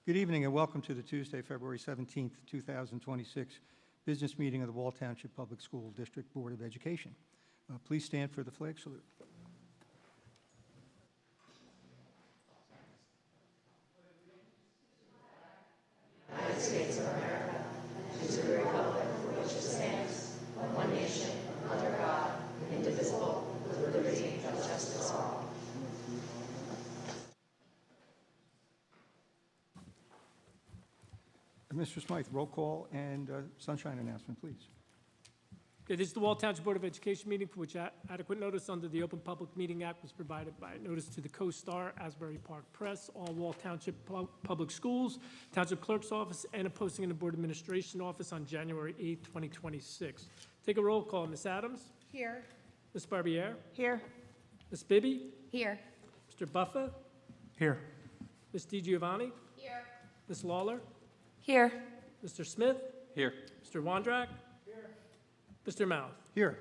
Good evening and welcome to the Tuesday, February 17th, 2026 business meeting of the Wall Township Public School District Board of Education. Please stand for the flag salute. United States of America, and to the republic for which it stands, one nation, under God, indivisible, with liberty and justice for all. Mr. Smythe, roll call and sunshine announcement, please. Okay, this is the Wall Township Board of Education meeting for which adequate notice under the Open Public Meeting Act was provided by notice to the Co-Star, Asbury Park Press, all Wall Township Public Schools, Township Clerk's Office, and a posting in the Board Administration Office on January 8, 2026. Take a roll call. Ms. Adams? Here. Ms. Barbier? Here. Ms. Bibby? Here. Mr. Buffa? Here. Ms. DiGiovanni? Here. Ms. Lawler? Here. Mr. Smith? Here. Mr. Wondrak? Here. Mr. Mouth? Here.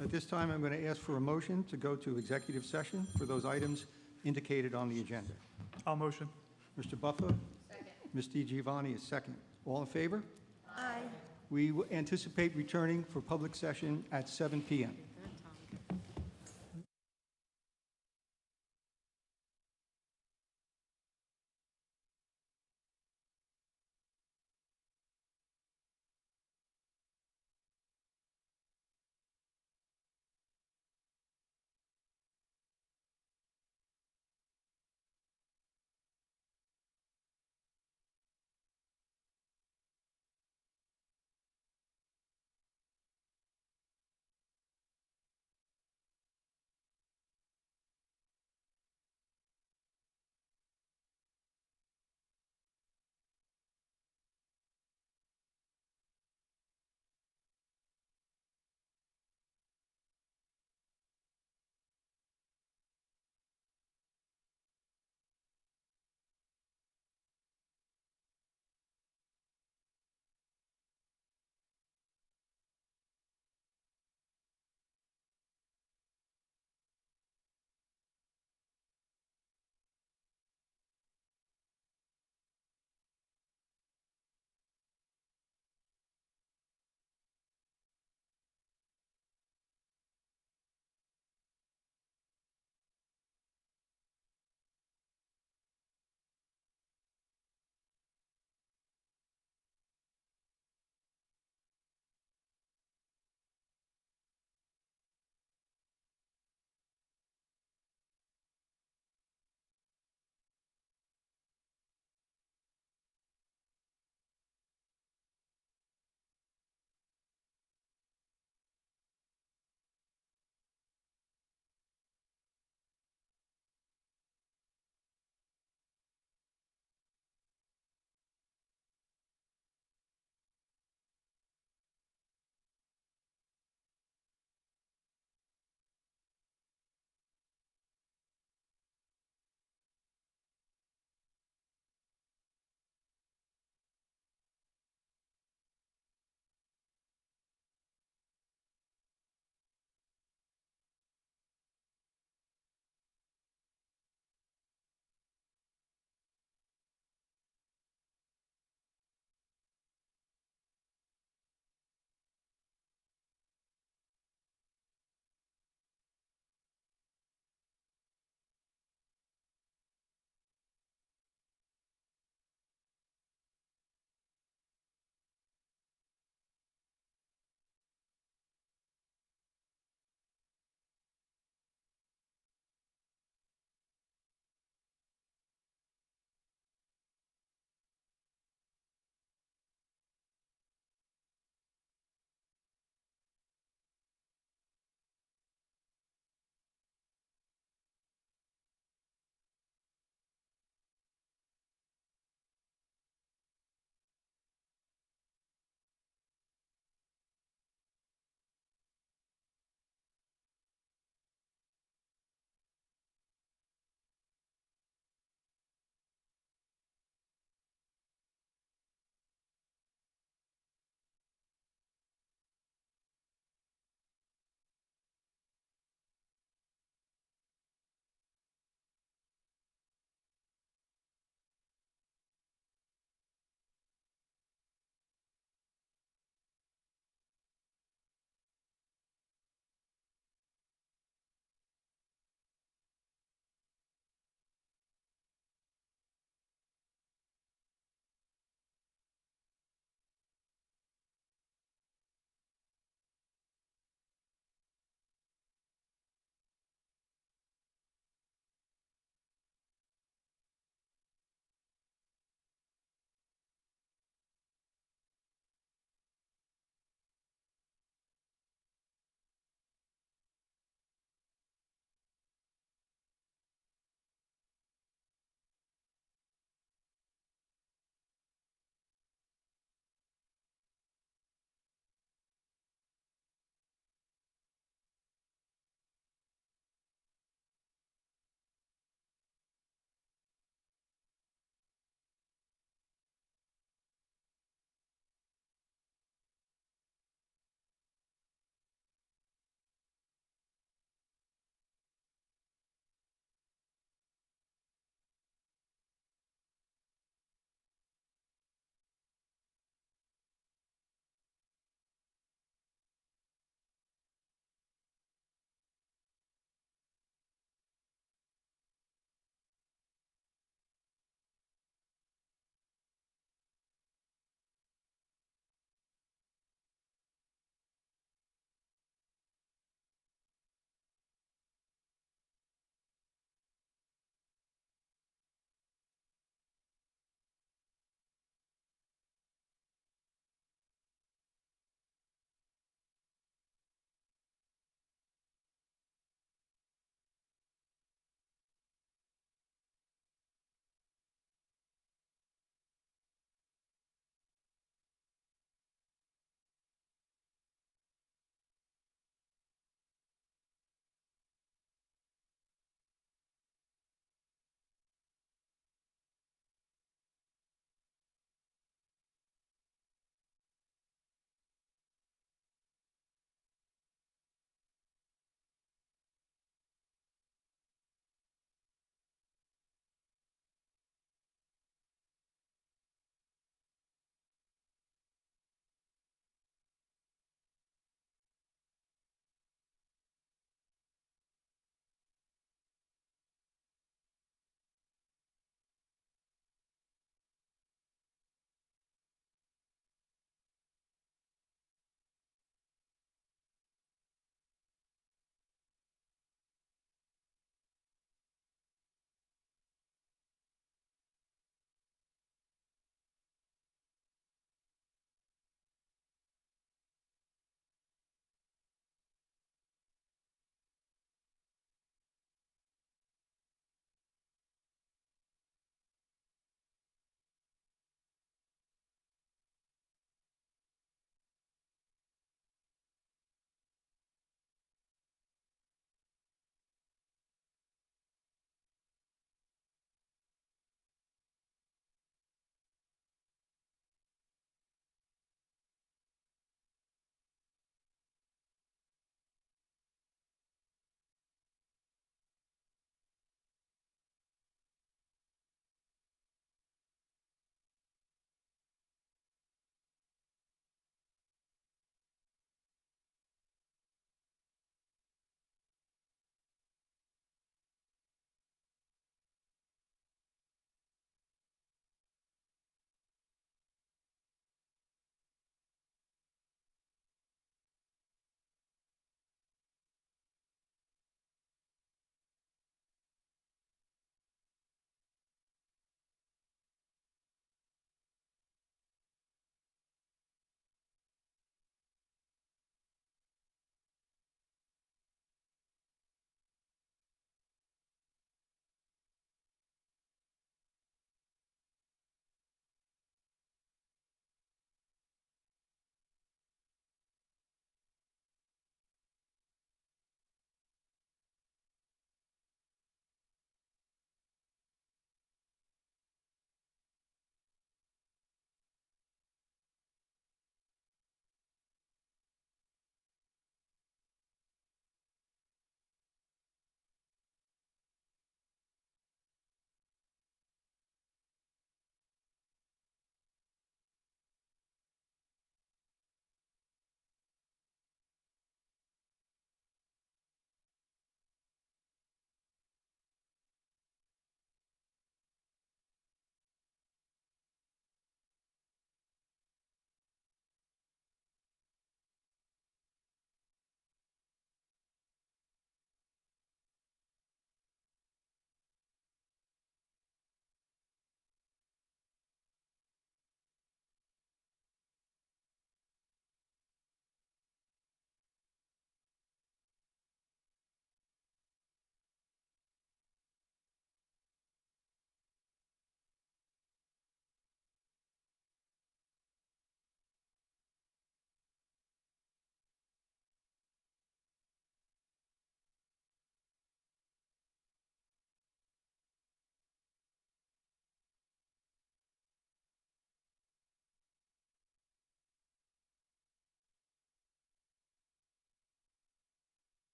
At this time, I'm going to ask for a motion to go to executive session for those items indicated on the agenda. I'll motion. Mr. Buffa? Second. Ms. DiGiovanni is second. All in favor? Aye. We anticipate returning for public session at 7 p.m.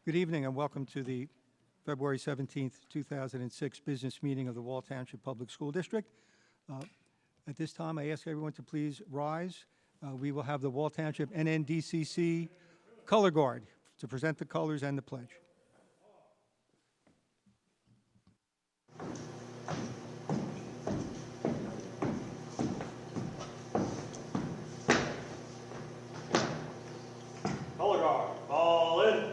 Good evening and welcome to the February 17th, 2006 business meeting of the Wall Township Public School District. At this time, I ask everyone to please rise. We will have the Wall Township NNDCC Color Guard to present the colors and the pledge. Color guard, fall in.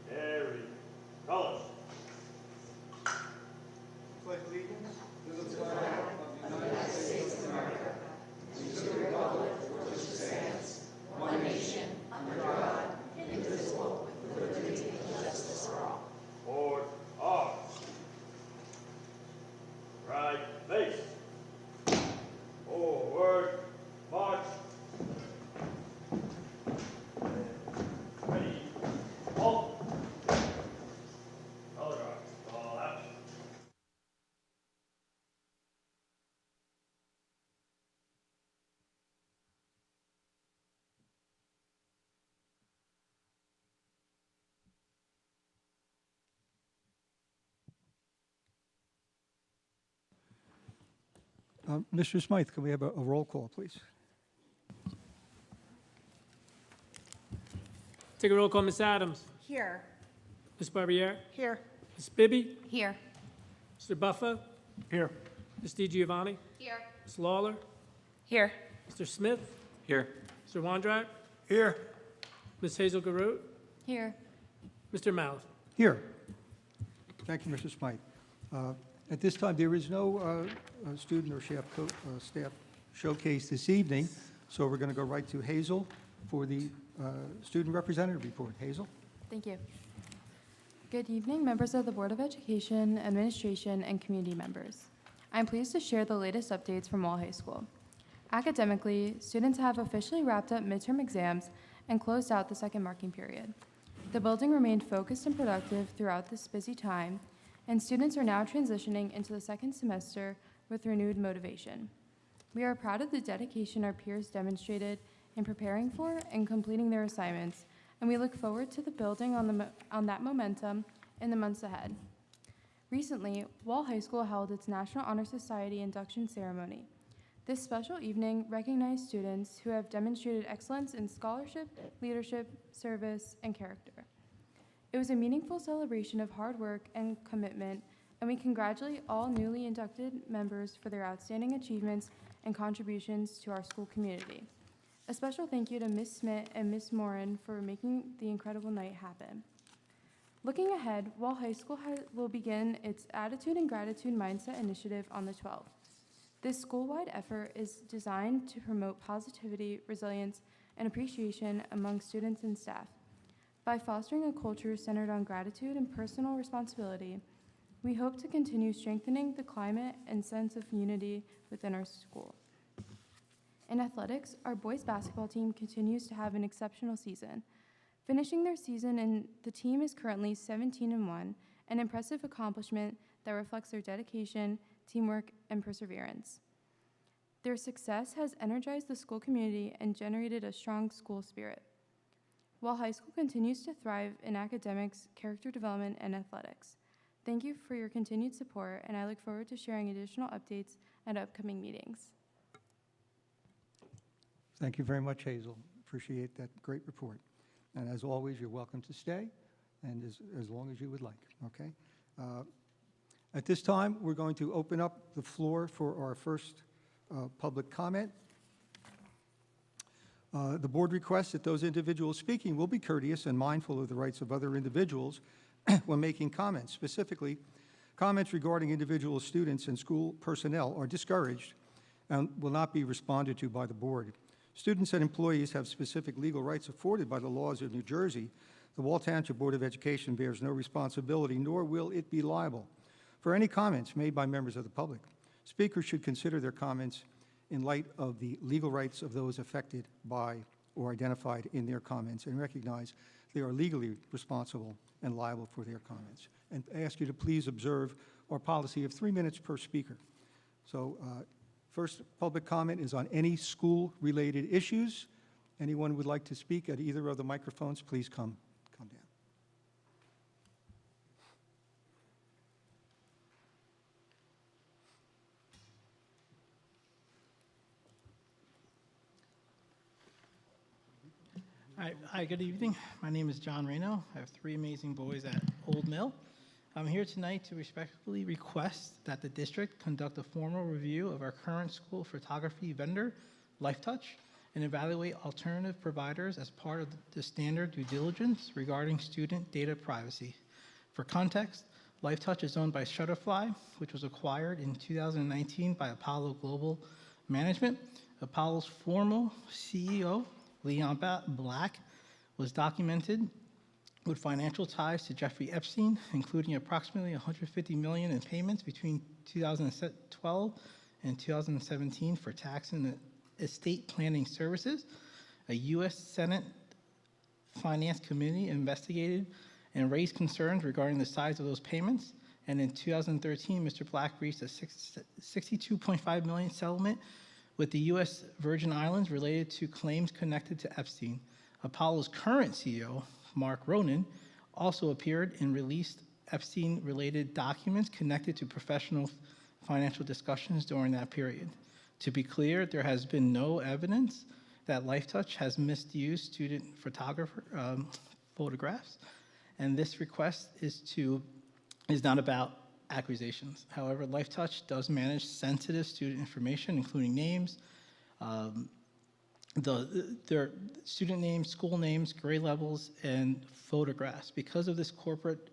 Very colors. Pledge allegiance to the Forward, arms. Right face. Forward, march. Ready, halt. Color guard, all action. Mr. Smythe, can we have a roll call, please? Take a roll call, Ms. Adams. Here. Ms. Barbiere. Here. Ms. Bibby. Here. Mr. Buffa. Here. Ms. DiGiovanni. Here. Ms. Lawler. Here. Mr. Smith. Here. Mr. Wondrak. Here. Ms. Hazel Garrett. Here. Mr. Mouth. Here. Thank you, Mr. Smythe. At this time, there is no student or staff showcase this evening, so we're going to go right to Hazel for the student representative report. Hazel? Thank you. Good evening, members of the Board of Education, administration, and community members. I'm pleased to share the latest updates from Wall High School. Academically, students have officially wrapped up midterm exams and closed out the second marking period. The building remained focused and productive throughout this busy time, and students are now transitioning into the second semester with renewed motivation. We are proud of the dedication our peers demonstrated in preparing for and completing their assignments, and we look forward to the building on that momentum in the months ahead. Recently, Wall High School held its National Honor Society induction ceremony. This special evening recognized students who have demonstrated excellence in scholarship, leadership, service, and character. It was a meaningful celebration of hard work and commitment, and we congratulate all newly inducted members for their outstanding achievements and contributions to our school community. A special thank you to Ms. Smith and Ms. Morin for making the incredible night happen. Looking ahead, Wall High School will begin its Attitude and Gratitude Mindset Initiative on the 12th. This school-wide effort is designed to promote positivity, resilience, and appreciation among students and staff. By fostering a culture centered on gratitude and personal responsibility, we hope to continue strengthening the climate and sense of unity within our school. In athletics, our boys basketball team continues to have an exceptional season. Finishing their season, and the team is currently 17-1, an impressive accomplishment that reflects their dedication, teamwork, and perseverance. Their success has energized the school community and generated a strong school spirit. While high school continues to thrive in academics, character development, and athletics. Thank you for your continued support, and I look forward to sharing additional updates at upcoming meetings. Thank you very much, Hazel. Appreciate that great report. And as always, you're welcome to stay, and as long as you would like, okay? At this time, we're going to open up the floor for our first public comment. The board requests that those individuals speaking will be courteous and mindful of the rights of other individuals when making comments. Specifically, comments regarding individual students and school personnel are discouraged and will not be responded to by the board. Students and employees have specific legal rights afforded by the laws of New Jersey. The Wall Township Board of Education bears no responsibility, nor will it be liable for any comments made by members of the public. Speakers should consider their comments in light of the legal rights of those affected by or identified in their comments, and recognize they are legally responsible and liable for their comments. And I ask you to please observe our policy of 3 minutes per speaker. So first, public comment is on any school-related issues. Anyone would like to speak at either of the microphones, please come down. Hi, good evening. My name is John Reno. I have three amazing boys at Old Mill. I'm here tonight to respectfully request that the district conduct a formal review of our current school photography vendor, LifeTouch, and evaluate alternative providers as part of the standard due diligence regarding student data privacy. For context, LifeTouch is owned by Shutterfly, which was acquired in 2019 by Apollo Global Management. Apollo's former CEO, Leon Black, was documented with financial ties to Jeffrey Epstein, including approximately $150 million in payments between 2012 and 2017 for tax and estate planning services. A U.S. Senate Finance Committee investigated and raised concerns regarding the size of those payments. And in 2013, Mr. Black reached a $62.5 million settlement with the U.S. Virgin Islands related to claims connected to Epstein. Apollo's current CEO, Mark Ronan, also appeared and released Epstein-related documents connected to professional financial discussions during that period. To be clear, there has been no evidence that LifeTouch has misused student photographs, and this request is not about accusations. However, LifeTouch does manage sensitive student information, including names, their student names, school names, grade levels, and photographs. Because of this corporate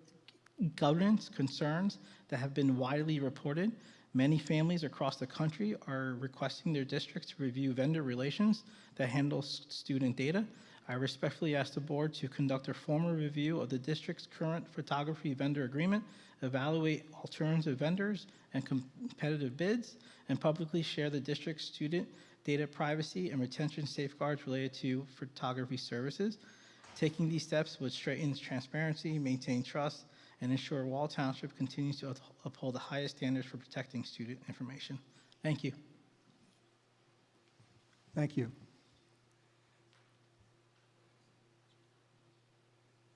governance concerns that have been widely reported, many families across the country are requesting their districts to review vendor relations that handle student data. I respectfully ask the board to conduct a formal review of the district's current photography vendor agreement, evaluate alternative vendors and competitive bids, and publicly share the district's student data privacy and retention safeguards related to photography services. Taking these steps would strengthen transparency, maintain trust, and ensure Wall Township continues to uphold the highest standards for protecting student information. Thank you. Thank you.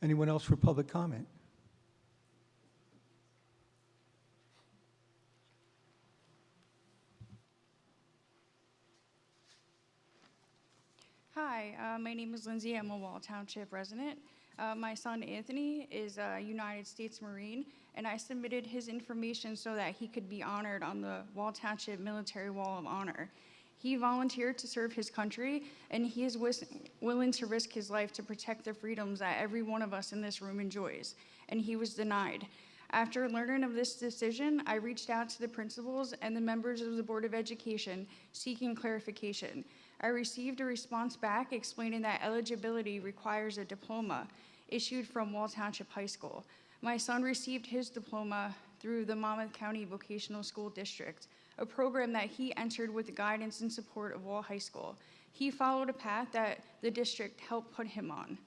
Anyone else for public comment? Hi, my name is Lindsay. I'm a Wall Township resident. My son Anthony is a United States Marine, and I submitted his information so that he could be honored on the Wall Township Military Wall of Honor. He volunteered to serve his country, and he is willing to risk his life to protect the freedoms that every one of us in this room enjoys, and he was denied. After learning of this decision, I reached out to the principals and the members of the Board of Education seeking clarification. I received a response back explaining that eligibility requires a diploma issued from Wall Township High School. My son received his diploma through the Monmouth County Vocational School District, a program that he entered with the guidance and support of Wall High School. He followed a path that the district helped put him on.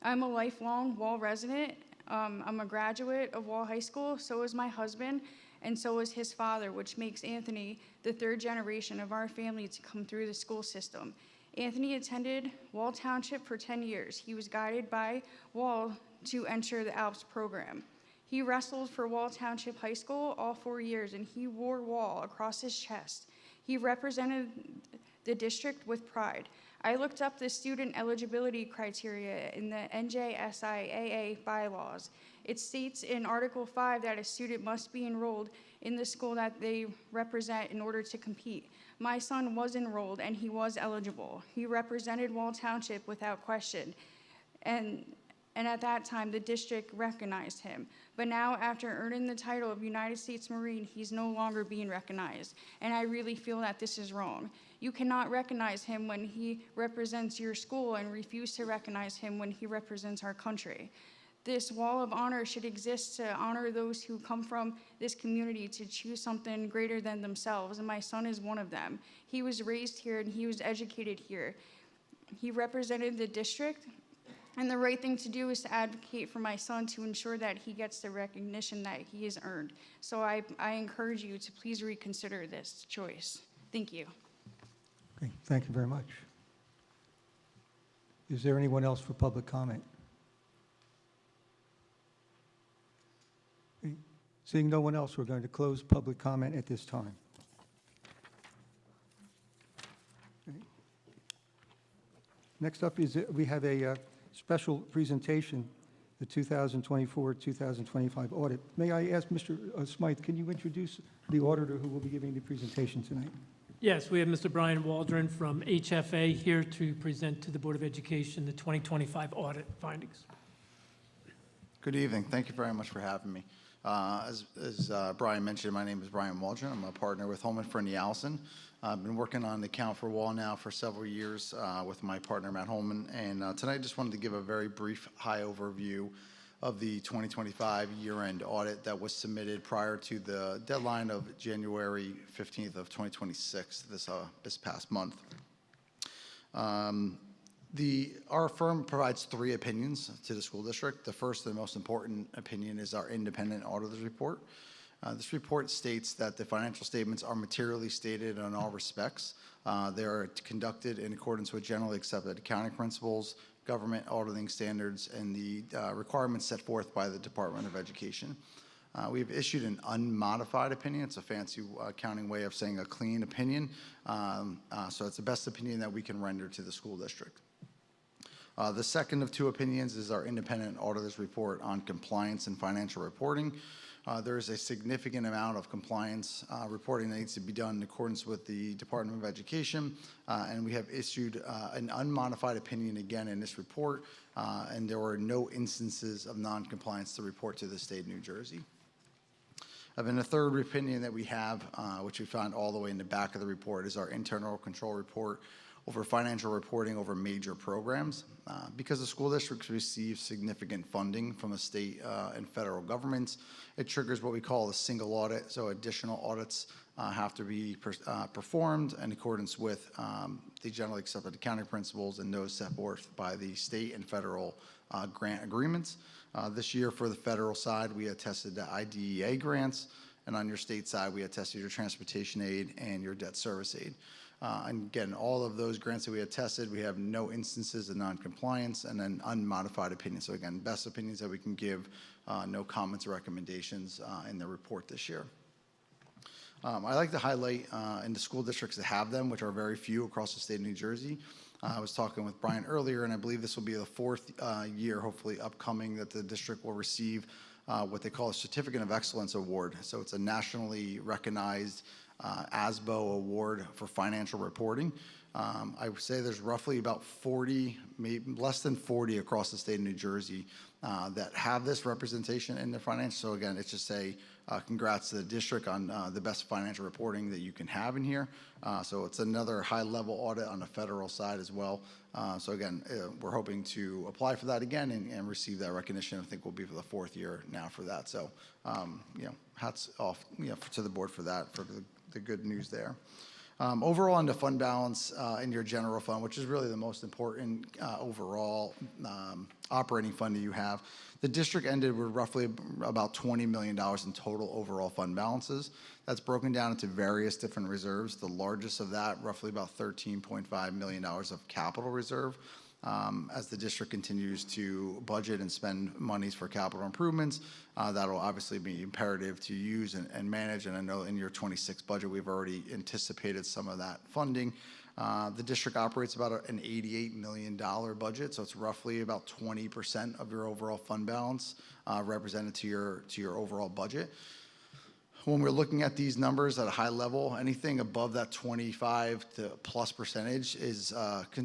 I'm a lifelong Wall resident. I'm a graduate of Wall High School, so is my husband, and so is his father, which makes Anthony the third generation of our family to come through the school system. Anthony attended Wall Township for 10 years. He was guided by Wall to enter the ALPS program. He wrestled for Wall Township High School all 4 years, and he wore Wall across his chest. He represented the district with pride. I looked up the student eligibility criteria in the NJSIAA bylaws. It states in Article 5 that a student must be enrolled in the school that they represent in order to compete. My son was enrolled and he was eligible. He represented Wall Township without question. And at that time, the district recognized him. But now, after earning the title of United States Marine, he's no longer being recognized. And I really feel that this is wrong. You cannot recognize him when he represents your school and refuse to recognize him when he represents our country. This wall of honor should exist to honor those who come from this community to choose something greater than themselves, and my son is one of them. He was raised here and he was educated here. He represented the district And the right thing to do is to advocate for my son to ensure that he gets the recognition that he has earned. So I encourage you to please reconsider this choice. Thank you. Okay, thank you very much. Is there anyone else for public comment? Okay, seeing no one else, we're going to close public comment at this time. Okay. Next up is we have a special presentation, the 2024-2025 audit. May I ask Mr. Smythe, can you introduce the auditor who will be giving the presentation tonight? Yes, we have Mr. Brian Waldron from HFA here to present to the Board of Education the 2025 audit findings. Good evening. Thank you very much for having me. As Brian mentioned, my name is Brian Waldron. I'm a partner with Holman Fernie Allison. I've been working on the account for Wall now for several years with my partner, Matt Holman. And tonight I just wanted to give a very brief high overview of the 2025 year-end audit that was submitted prior to the deadline of January 15th of 2026, this past month. Our firm provides 3 opinions to the school district. The first and most important opinion is our independent auditor's report. This report states that the financial statements are materially stated in all respects. They are conducted in accordance with generally accepted accounting principles, government auditing standards, and the requirements set forth by the Department of Education. We've issued an unmodified opinion. It's a fancy accounting way of saying a clean opinion. So it's the best opinion that we can render to the school district. The second of 2 opinions is our independent auditor's report on compliance and financial reporting. There is a significant amount of compliance reporting that needs to be done in accordance with the Department of Education, and we have issued an unmodified opinion again in this report, and there were no instances of non-compliance to report to the state of New Jersey. And then the third opinion that we have, which we found all the way in the back of the report, is our internal control report over financial reporting over major programs. Because the school districts receive significant funding from the state and federal governments, it triggers what we call a single audit. So additional audits have to be performed in accordance with the generally accepted accounting principles and those set forth by the state and federal grant agreements. This year for the federal side, we attested to IDEA grants, and on your state side, we attested your transportation aid and your debt service aid. And again, all of those grants that we had tested, we have no instances of non-compliance and an unmodified opinion. So again, best opinions that we can give, no comments or recommendations in the report this year. I like to highlight in the school districts that have them, which are very few across the state of New Jersey. I was talking with Brian earlier, and I believe this will be the 4th year, hopefully upcoming, that the district will receive what they call a Certificate of Excellence Award. So it's a nationally recognized ASBO award for financial reporting. I would say there's roughly about 40, maybe less than 40 across the state of New Jersey that have this representation in their financial. So again, it's just a congrats to the district on the best financial reporting that you can have in here. So it's another high-level audit on the federal side as well. So again, we're hoping to apply for that again and receive that recognition. I think we'll be for the 4th year now for that. So, hats off, to the board for that, for the good news there. Overall, on the fund balance in your general fund, which is really the most important overall operating fund that you have, the district ended with roughly about $20 million in total overall fund balances. That's broken down into various different reserves. The largest of that, roughly about $13.5 million of capital reserve. As the district continues to budget and spend monies for capital improvements, that'll obviously be imperative to use and manage. And I know in your 26 budget, we've already anticipated some of that funding. The district operates about an $88 million budget, so it's roughly about 20% of your overall fund balance represented to your overall budget. When we're looking at these numbers at a high level, anything above that 25 to plus percentage is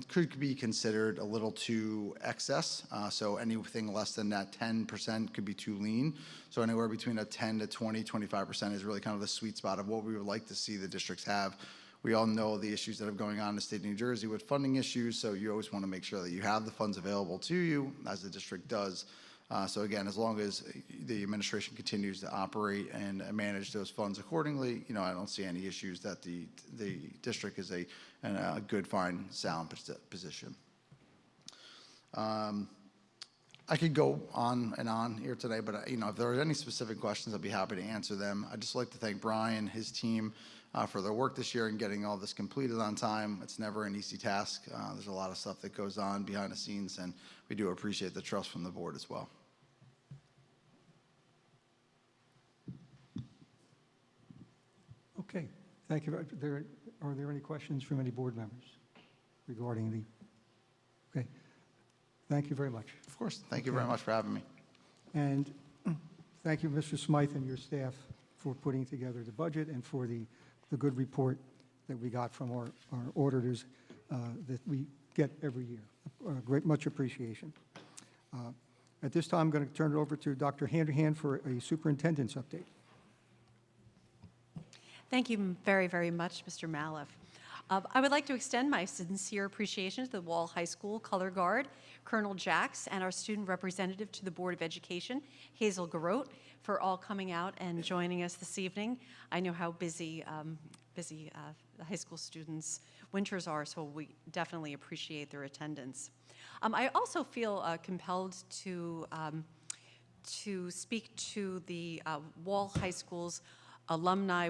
could be considered a little too excess. So anything less than that 10% could be too lean. So anywhere between a 10 to 20, 25% is really kind of the sweet spot of what we would like to see the districts have. We all know the issues that are going on in the state of New Jersey with funding issues, so you always want to make sure that you have the funds available to you, as the district does. So again, as long as the administration continues to operate and manage those funds accordingly, I don't see any issues that the district is in a good, fine, sound position. I could go on and on here today, but if there are any specific questions, I'd be happy to answer them. I'd just like to thank Brian, his team, for their work this year in getting all this completed on time. It's never an easy task. There's a lot of stuff that goes on behind the scenes, and we do appreciate the trust from the board as well. Okay, thank you. Are there any questions from any board members regarding the, okay, thank you very much. Of course, thank you very much for having me. And thank you, Mr. Smythe and your staff, for putting together the budget and for the good report that we got from our auditors that we get every year. Much appreciation. At this time, I'm going to turn it over to Dr. Handerhan for a superintendent's update. Thank you very, very much, Mr. Maliff. I would like to extend my sincere appreciation to the Wall High School Color Guard, Colonel Jacks, and our student representative to the Board of Education, Hazel Garrote, for all coming out and joining us this evening. I know how busy the high school students' winters are, so we definitely appreciate their attendance. I also feel compelled to speak to the Wall High School's alumni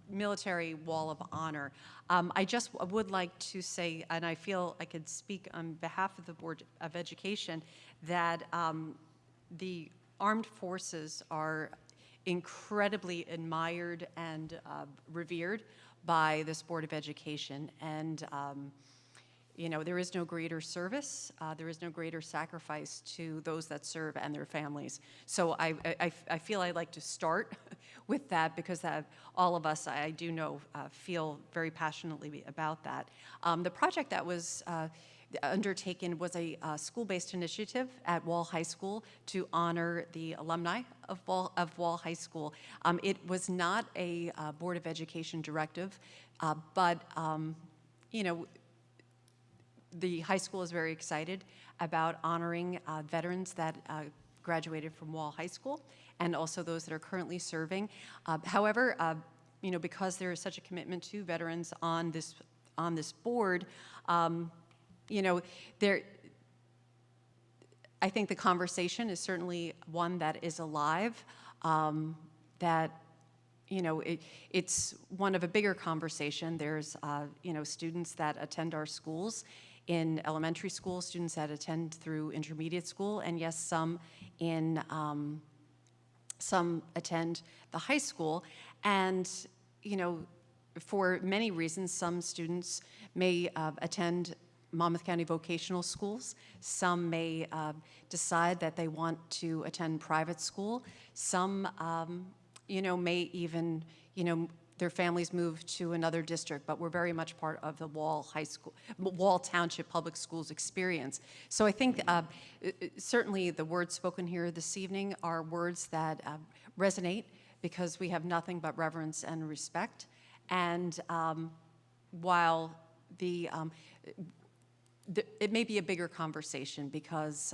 military wall of honor. I just would like to say, and I feel I could speak on behalf of the Board of Education, that the armed forces are incredibly admired and revered by this Board of Education. And there is no greater service, there is no greater sacrifice to those that serve and their families. So I feel I'd like to start with that, because all of us, I do know, feel very passionately about that. The project that was undertaken was a school-based initiative at Wall High School to honor the alumni of Wall High School. It was not a Board of Education directive, but the high school is very excited about honoring veterans that graduated from Wall High School, and also those that are currently serving. However, because there is such a commitment to veterans on this board, I think the conversation is certainly one that is alive. It's one of a bigger conversation. There's students that attend our schools in elementary school, students that attend through intermediate school, and yes, some attend the high school. And for many reasons, some students may attend Monmouth County vocational schools. Some may decide that they want to attend private school. Some, may even, their families move to another district, but we're very much part of the Wall Township Public Schools experience. So I think certainly the words spoken here this evening are words that resonate, because we have nothing but reverence and respect. And while it may be a bigger conversation, because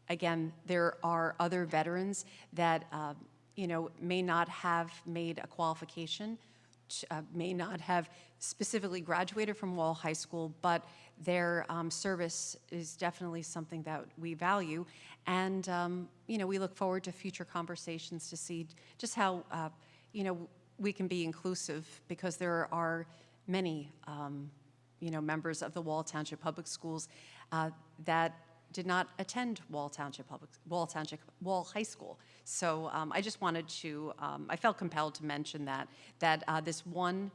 again, there are other veterans that may not have made a qualification, may not have specifically graduated from Wall High School, but their service is definitely something that we value. And we look forward to future conversations to see just how we can be inclusive, because there are many members of the Wall Township Public Schools that did not attend Wall High School. So I just wanted to, I felt compelled to mention that this one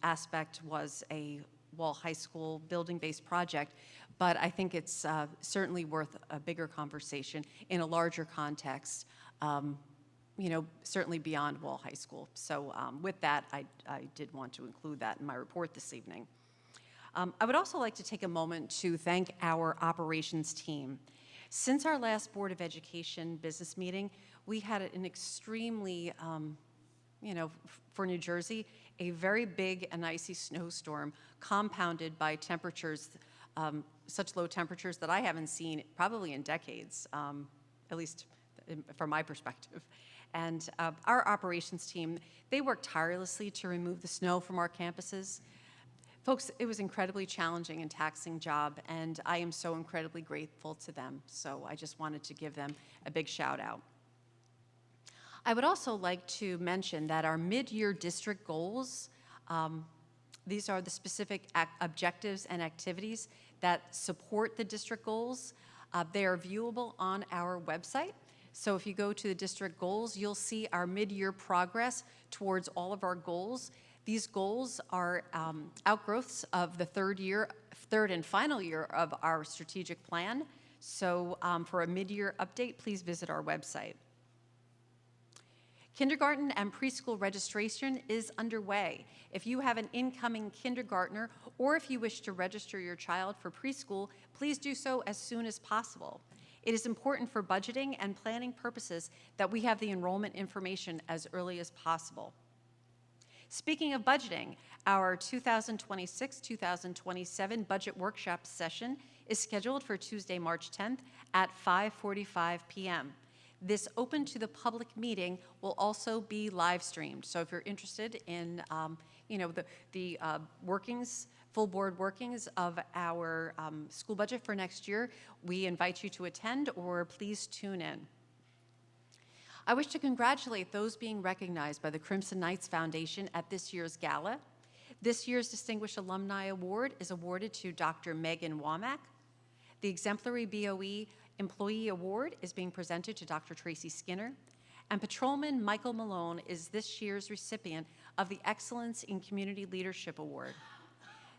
aspect was a Wall High School building-based project, but I think it's certainly worth a bigger conversation in a larger context, certainly beyond Wall High School. So with that, I did want to include that in my report this evening. I would also like to take a moment to thank our operations team. Since our last Board of Education business meeting, we had an extremely, for New Jersey, a very big and icy snowstorm compounded by temperatures, such low temperatures that I haven't seen probably in decades, at least from my perspective. And our operations team, they worked tirelessly to remove the snow from our campuses. Folks, it was incredibly challenging and taxing job, and I am so incredibly grateful to them. So I just wanted to give them a big shout out. I would also like to mention that our mid-year district goals, these are the specific objectives and activities that support the district goals. They are viewable on our website. So if you go to the district goals, you'll see our mid-year progress towards all of our goals. These goals are outgrowths of the third and final year of our strategic plan. So for a mid-year update, please visit our website. Kindergarten and preschool registration is underway. If you have an incoming kindergartner or if you wish to register your child for preschool, please do so as soon as possible. It is important for budgeting and planning purposes that we have the enrollment information as early as possible. Speaking of budgeting, our 2026-2027 budget workshop session is scheduled for Tuesday, March 10th at 5:45 p.m. This open to the public meeting will also be live streamed. So if you're interested in, the workings, full board workings of our school budget for next year, we invite you to attend or please tune in. I wish to congratulate those being recognized by the Crimson Knights Foundation at this year's gala. This year's Distinguished Alumni Award is awarded to Dr. Megan Womack. The Exemplary BOE Employee Award is being presented to Dr. Tracy Skinner. And Patrolman Michael Malone is this year's recipient of the Excellence in Community Leadership Award.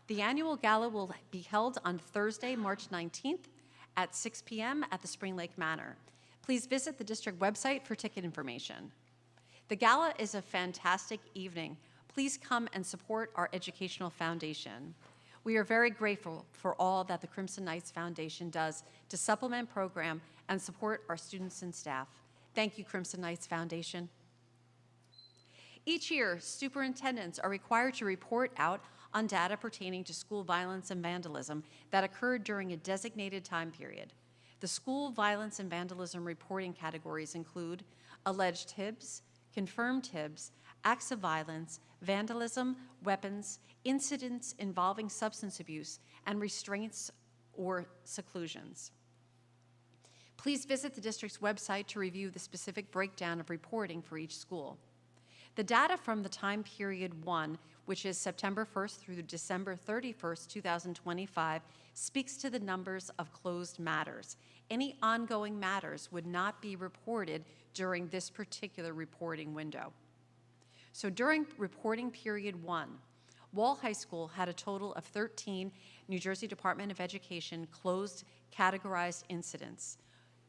The annual gala will be held on Thursday, March 19th at 6 p.m. at the Spring Lake Manor. Please visit the district website for ticket information. The gala is a fantastic evening. Please come and support our educational foundation. We are very grateful for all that the Crimson Knights Foundation does to supplement program and support our students and staff. Thank you, Crimson Knights Foundation. Each year, superintendents are required to report out on data pertaining to school violence and vandalism that occurred during a designated time period. The school violence and vandalism reporting categories include alleged HIBs, confirmed HIBs, acts of violence, vandalism, weapons, incidents involving substance abuse, and restraints or seclusions. Please visit the district's website to review the specific breakdown of reporting for each school. The data from the time period 1, which is September 1st through December 31st, 2025, speaks to the numbers of closed matters. Any ongoing matters would not be reported during this particular reporting window. So during reporting period 1, Wall High School had a total of 13 New Jersey Department of Education closed categorized incidents,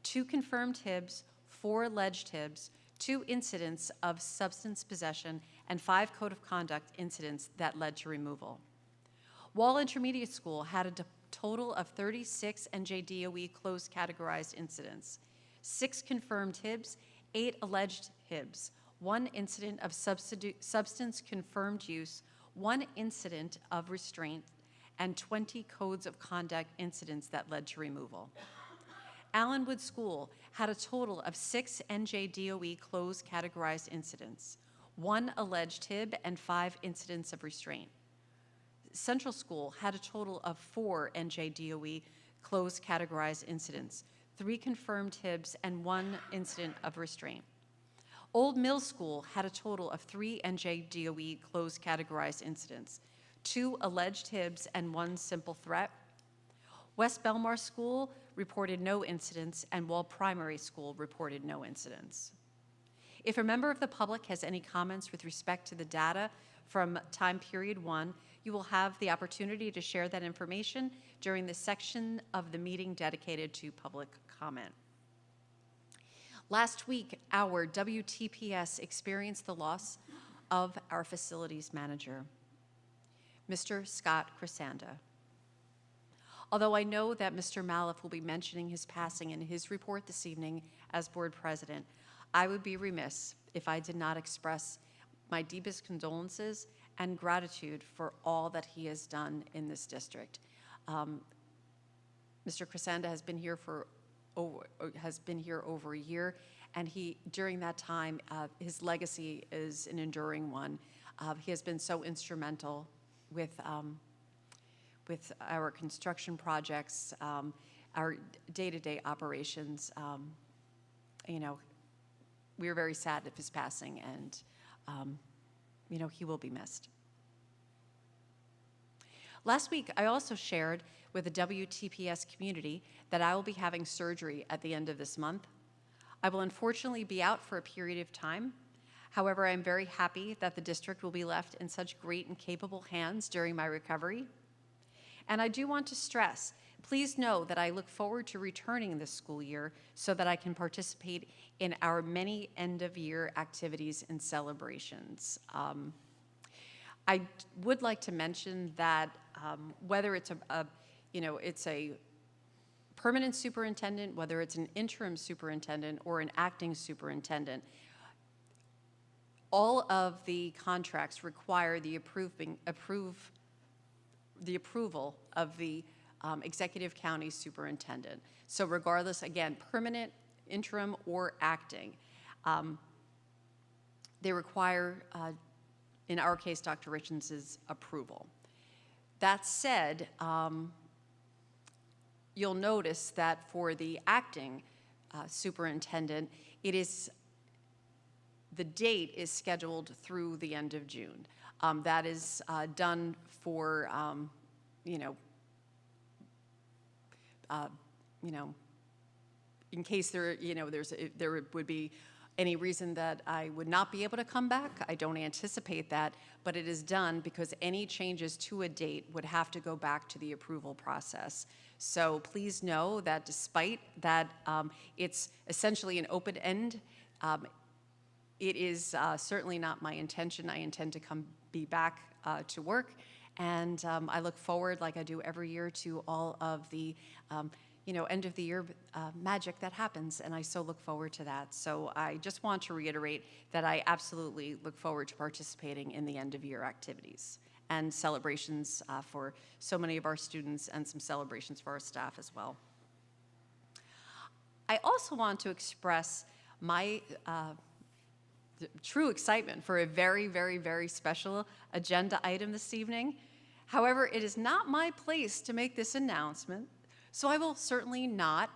2 confirmed HIBs, 4 alleged HIBs, 2 incidents of substance possession, and 5 code of conduct incidents that led to removal. Wall Intermediate School had a total of 36 NJDOE closed categorized incidents, 6 confirmed HIBs, 8 alleged HIBs, 1 incident of substance confirmed use, 1 incident of restraint, and 20 codes of conduct incidents that led to removal. Allenwood School had a total of 6 NJDOE closed categorized incidents, 1 alleged HIB, and 5 incidents of restraint. Central School had a total of 4 NJDOE closed categorized incidents, 3 confirmed HIBs, and 1 incident of restraint. Old Mill School had a total of 3 NJDOE closed categorized incidents, 2 alleged HIBs, and 1 simple threat. West Belmar School reported no incidents, and Wall Primary School reported no incidents. If a member of the public has any comments with respect to the data from time period 1, you will have the opportunity to share that information during the section of the meeting dedicated to public comment. Last week, our WTPS experienced the loss of our facilities manager, Mr. Scott Crisanda. Although I know that Mr. Maliff will be mentioning his passing in his report this evening as board president, I would be remiss if I did not express my deepest condolences and gratitude for all that he has done in this district. Mr. Crisanda has been here over a year, and during that time, his legacy is an enduring one. He has been so instrumental with with our construction projects, our day-to-day operations. You know, we are very sad of his passing, and, you know, he will be missed. Last week, I also shared with the WTPS community that I will be having surgery at the end of this month. I will unfortunately be out for a period of time. However, I'm very happy that the district will be left in such great and capable hands during my recovery. And I do want to stress, please know that I look forward to returning this school year so that I can participate in our many end-of-year activities and celebrations. I would like to mention that whether it's it's a permanent superintendent, whether it's an interim superintendent or an acting superintendent, all of the contracts require the approval of the executive county superintendent. So regardless, again, permanent, interim, or acting, they require, in our case, Dr. Richardson's approval. That said, you'll notice that for the acting superintendent, the date is scheduled through the end of June. That is done for, in case there would be any reason that I would not be able to come back. I don't anticipate that, but it is done because any changes to a date would have to go back to the approval process. So please know that despite that it's essentially an open end, it is certainly not my intention. I intend to be back to work, and I look forward, like I do every year, to all of the end of the year magic that happens, and I so look forward to that. So I just want to reiterate that I absolutely look forward to participating in the end of year activities and celebrations for so many of our students, and some celebrations for our staff as well. I also want to express my true excitement for a very, very, very special agenda item this evening. However, it is not my place to make this announcement, so I will certainly not,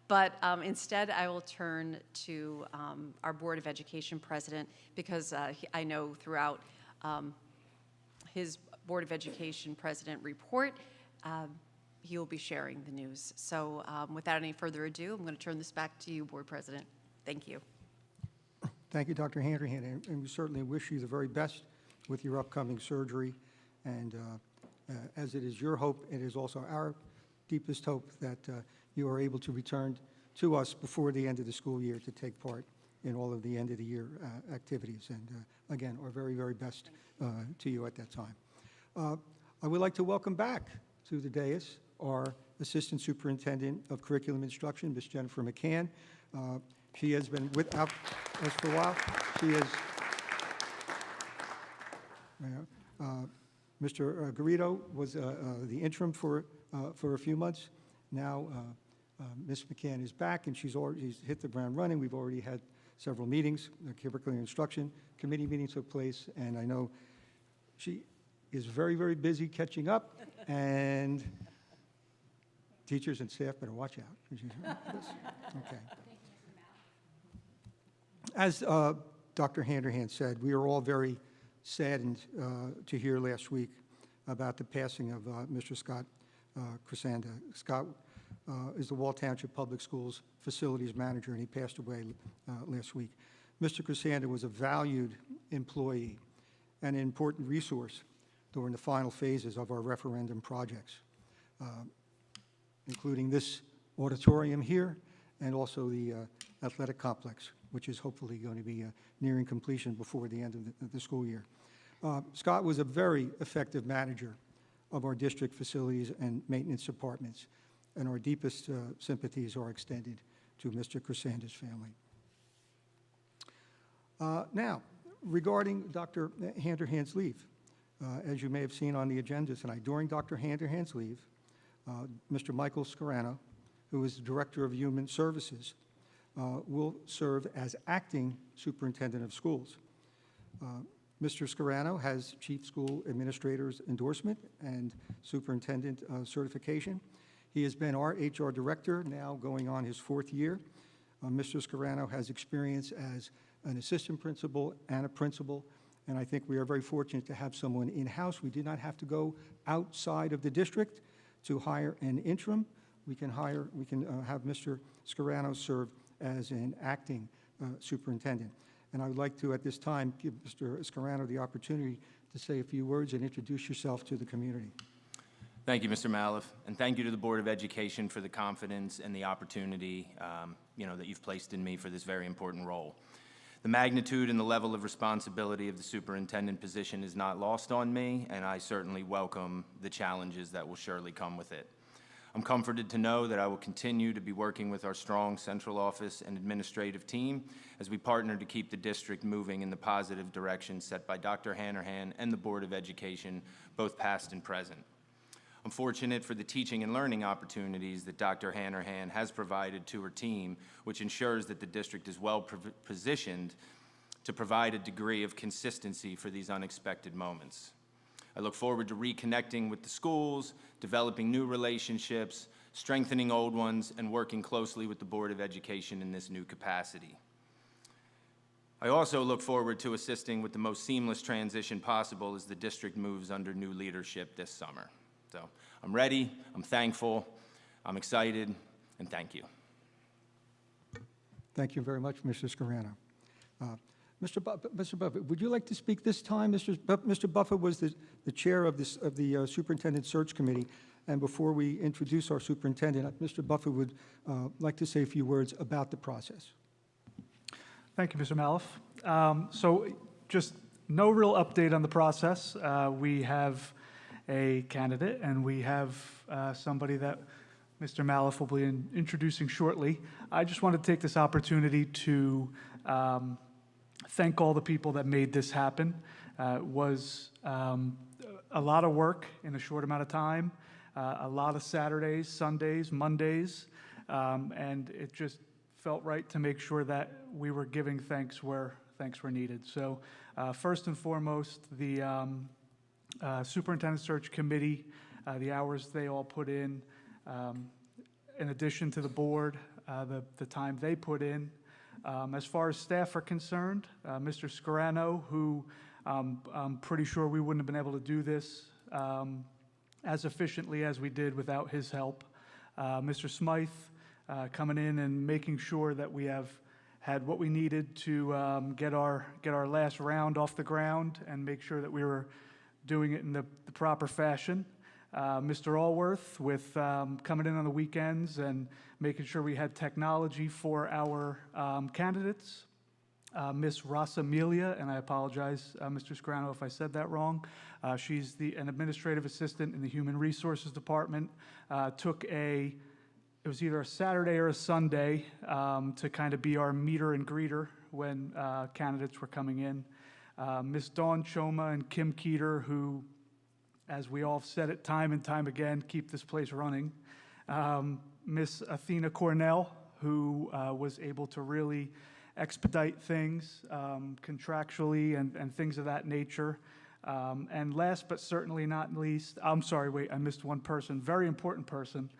but instead I will turn to our Board of Education president, because I know throughout his Board of Education president report, he will be sharing the news. So without any further ado, I'm going to turn this back to you, Board President. Thank you. Thank you, Dr. Handerhan, and we certainly wish you the very best with your upcoming surgery. And as it is your hope, it is also our deepest hope that you are able to return to us before the end of the school year to take part in all of the end of the year activities. And again, our very, very best to you at that time. I would like to welcome back to the dais our Assistant Superintendent of Curriculum Instruction, Ms. Jennifer McCann. She has been with us for a while. She is, Mr. Garrido was the interim for a few months. Now, Ms. McCann is back, and she's hit the ground running. We've already had several meetings. The Curriculum Instruction Committee meeting took place, and I know she is very, very busy catching up, and teachers and staff better watch out. Okay. As Dr. Handerhan said, we are all very saddened to hear last week about the passing of Mr. Scott Crescenda. Scott is the Wall Township Public Schools Facilities Manager, and he passed away last week. Mr. Crescenda was a valued employee and an important resource during the final phases of our referendum projects, including this auditorium here and also the athletic complex, which is hopefully going to be nearing completion before the end of the school year. Scott was a very effective manager of our district facilities and maintenance departments, and our deepest sympathies are extended to Mr. Crescenda's family. Now, regarding Dr. Handerhan's leave, as you may have seen on the agenda tonight, during Dr. Handerhan's leave, Mr. Michael Scarano, who is the Director of Human Services, will serve as acting superintendent of schools. Mr. Scarano has Chief School Administrator's endorsement and Superintendent certification. He has been our HR Director, now going on his 4th year. Mr. Scarano has experience as an assistant principal and a principal, and I think we are very fortunate to have someone in-house. We did not have to go outside of the district to hire an interim. We can have Mr. Scarano serve as an acting superintendent. And I would like to, at this time, give Mr. Scarano the opportunity to say a few words and introduce yourself to the community. Thank you, Mr. Maliff, and thank you to the Board of Education for the confidence and the opportunity that you've placed in me for this very important role. The magnitude and the level of responsibility of the superintendent position is not lost on me, and I certainly welcome the challenges that will surely come with it. I'm comforted to know that I will continue to be working with our strong central office and administrative team as we partner to keep the district moving in the positive direction set by Dr. Hanrahan and the Board of Education, both past and present. I'm fortunate for the teaching and learning opportunities that Dr. Hanrahan has provided to her team, which ensures that the district is well positioned to provide a degree of consistency for these unexpected moments. I look forward to reconnecting with the schools, developing new relationships, strengthening old ones, and working closely with the Board of Education in this new capacity. I also look forward to assisting with the most seamless transition possible as the district moves under new leadership this summer. So I'm ready, I'm thankful, I'm excited, and thank you. Thank you very much, Mr. Scarano. Mr. Buffett, would you like to speak this time? Mr. Buffett was the chair of the Superintendent Search Committee, and before we introduce our superintendent, Mr. Buffett would like to say a few words about the process. Thank you, Mr. Maliff. So just no real update on the process. We have a candidate, and we have somebody that Mr. Maliff will be introducing shortly. I just want to take this opportunity to thank all the people that made this happen. It was a lot of work in a short amount of time, a lot of Saturdays, Sundays, Mondays, and it just felt right to make sure that we were giving thanks where thanks were needed. So first and foremost, the Superintendent Search Committee, the hours they all put in addition to the board, the time they put in. As far as staff are concerned, Mr. Scarano, who I'm pretty sure we wouldn't have been able to do this as efficiently as we did without his help. Mr. Smythe coming in and making sure that we have had what we needed to get our last round off the ground and make sure that we were doing it in the proper fashion. Mr. Allworth with coming in on the weekends and making sure we had technology for our candidates. Miss Rosamelia, and I apologize, Mr. Scarano, if I said that wrong. She's an administrative assistant in the Human Resources Department. It was either a Saturday or a Sunday to kind of be our meter and greeter when candidates were coming in. Miss Dawn Choma and Kim Keeter, who, as we all have said it time and time again, keep this place running. Miss Athena Cornell, who was able to really expedite things contractually and things of that nature. And last but certainly not least, I'm sorry, wait, I missed one person, very important person,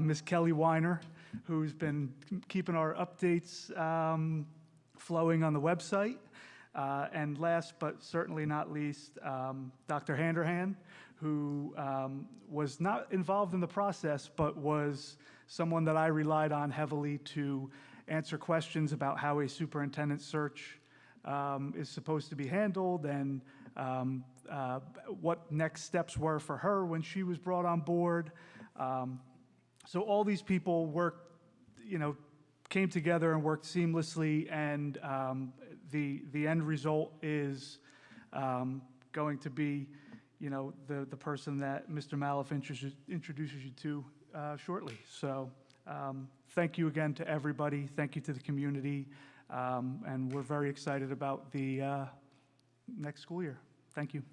Miss Kelly Weiner, who's been keeping our updates flowing on the website. And last but certainly not least, Dr. Hanrahan, who was not involved in the process, but was someone that I relied on heavily to answer questions about how a superintendent search is supposed to be handled and what next steps were for her when she was brought on board. So all these people came together and worked seamlessly, and the end result is going to be, the person that Mr. Maliff introduces you to shortly. So thank you again to everybody. Thank you to the community. And we're very excited about the next school year. Thank you.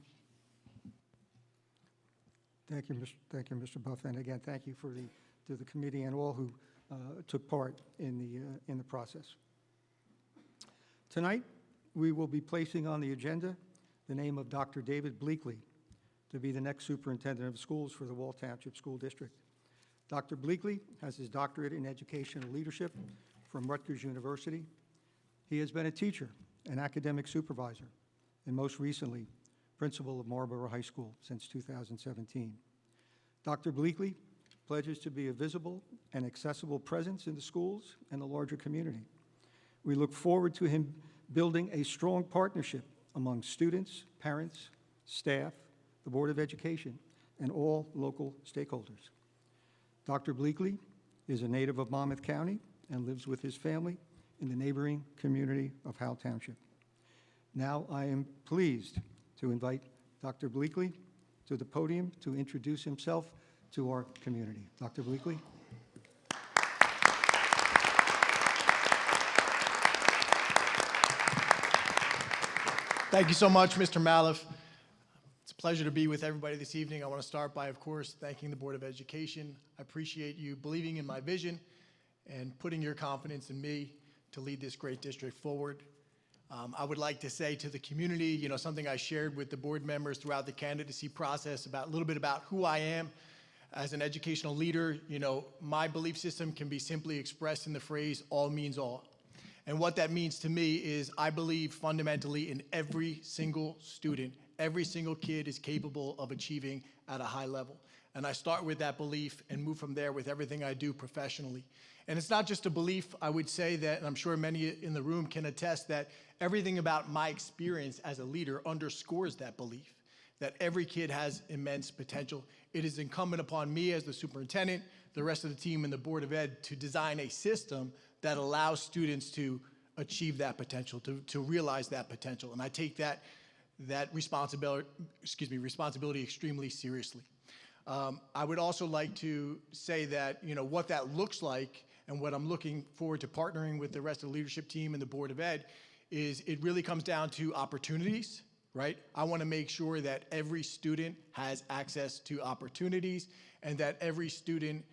Thank you, Mr. Buff, and again, thank you to the committee and all who took part in the process. Tonight, we will be placing on the agenda the name of Dr. David Bleakley to be the next superintendent of schools for the Wall Township School District. Dr. Bleakley has his doctorate in educational leadership from Rutgers University. He has been a teacher, an academic supervisor, and most recently, principal of Marlborough High School since 2017. Dr. Bleakley pledges to be a visible and accessible presence in the schools and the larger community. We look forward to him building a strong partnership among students, parents, staff, the Board of Education, and all local stakeholders. Dr. Bleakley is a native of Monmouth County and lives with his family in the neighboring community of Howe Township. Now I am pleased to invite Dr. Bleakley to the podium to introduce himself to our community. Dr. Bleakley. Thank you so much, Mr. Maliff. It's a pleasure to be with everybody this evening. I want to start by, of course, thanking the Board of Education. I appreciate you believing in my vision and putting your confidence in me to lead this great district forward. I would like to say to the community, something I shared with the board members throughout the candidacy process about a little bit about who I am as an educational leader. My belief system can be simply expressed in the phrase, all means all. And what that means to me is I believe fundamentally in every single student. Every single kid is capable of achieving at a high level. And I start with that belief and move from there with everything I do professionally. And it's not just a belief. I would say that, and I'm sure many in the room can attest, that everything about my experience as a leader underscores that belief, that every kid has immense potential. It is incumbent upon me as the superintendent, the rest of the team, and the Board of Ed to design a system that allows students to achieve that potential, to realize that potential. And I take that responsibility extremely seriously. I would also like to say that, what that looks like and what I'm looking forward to partnering with the rest of the leadership team and the Board of Ed is it really comes down to opportunities, right? I want to make sure that every student has access to opportunities and that every student